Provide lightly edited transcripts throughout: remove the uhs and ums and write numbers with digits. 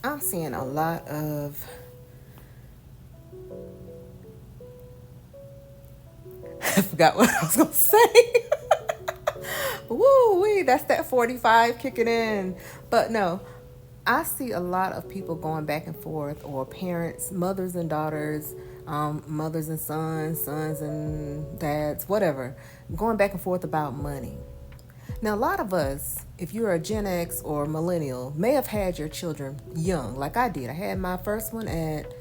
I'm seeing a lot of I forgot what I was gonna say. Woo wee, that's that 45 kicking in. But no, I see a lot of people going back and forth, or parents, mothers and daughters, mothers and sons, sons and dads, whatever, going back and forth about money. Now, a lot of us, if you're a Gen X or millennial, may have had your children young, like I did. I had my first one at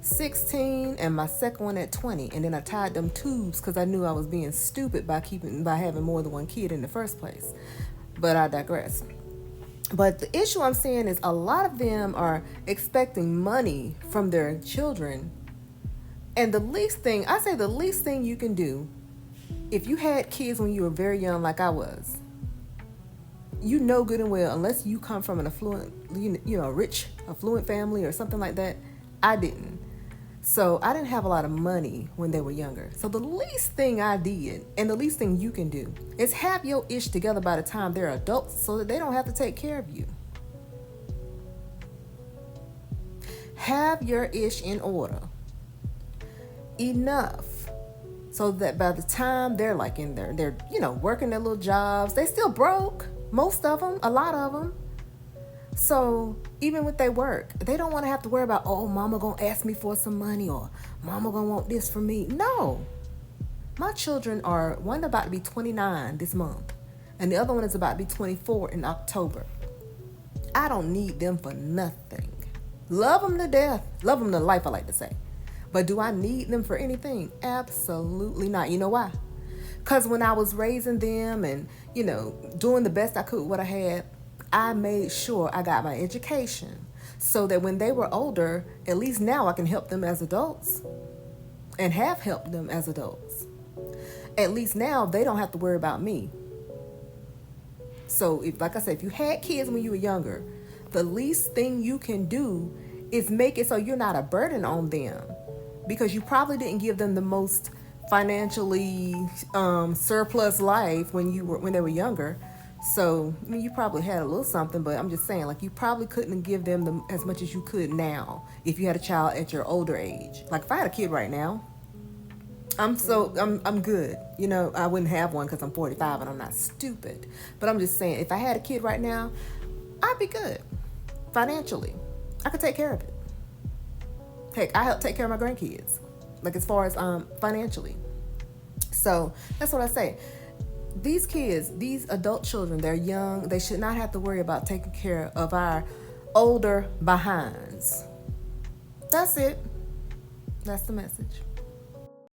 16 and my second one at 20, and then I tied them tubes because I knew I was being stupid by having more than one kid in the first place. But I digress. But the issue I'm seeing is a lot of them are expecting money from their children. And the least thing you can do, if you had kids when you were very young, like I was, you know good and well, unless you come from an affluent, rich, affluent family or something like that, I didn't. So I didn't have a lot of money when they were younger. So the least thing I did, and the least thing you can do, is have your ish together by the time they're adults so that they don't have to take care of you. Have your ish in order enough so that by the time they're like in there, they're, working their little jobs, they still broke. Most of them, a lot of them. So even with their work, they don't want to have to worry about, oh, mama gonna ask me for some money, or mama gonna want this from me. No. My children are one about to be 29 this month, and the other one is about to be 24 in October. I don't need them for nothing. Love them to death. Love them to life, I like to say. But do I need them for anything? Absolutely not. You know why? Because when I was raising them and, doing the best I could with what I had, I made sure I got my education so that when they were older, at least now I can help them as adults and have helped them as adults. At least now they don't have to worry about me. So if, like I said, if you had kids when you were younger, the least thing you can do is make it so you're not a burden on them, because you probably didn't give them the most financially surplus life when they were younger. So I mean, you probably had a little something, but I'm just saying, like, you probably couldn't give them as much as you could now if you had a child at your older age. Like if I had a kid right now, I'm good. I wouldn't have one because I'm 45 and I'm not stupid. But I'm just saying, if I had a kid right now, I'd be good financially. I could take care of it. Heck, I help take care of my grandkids, like as far as financially. So that's what I say. These kids, these adult children, they're young. They should not have to worry about taking care of our older behinds. That's it. That's the message.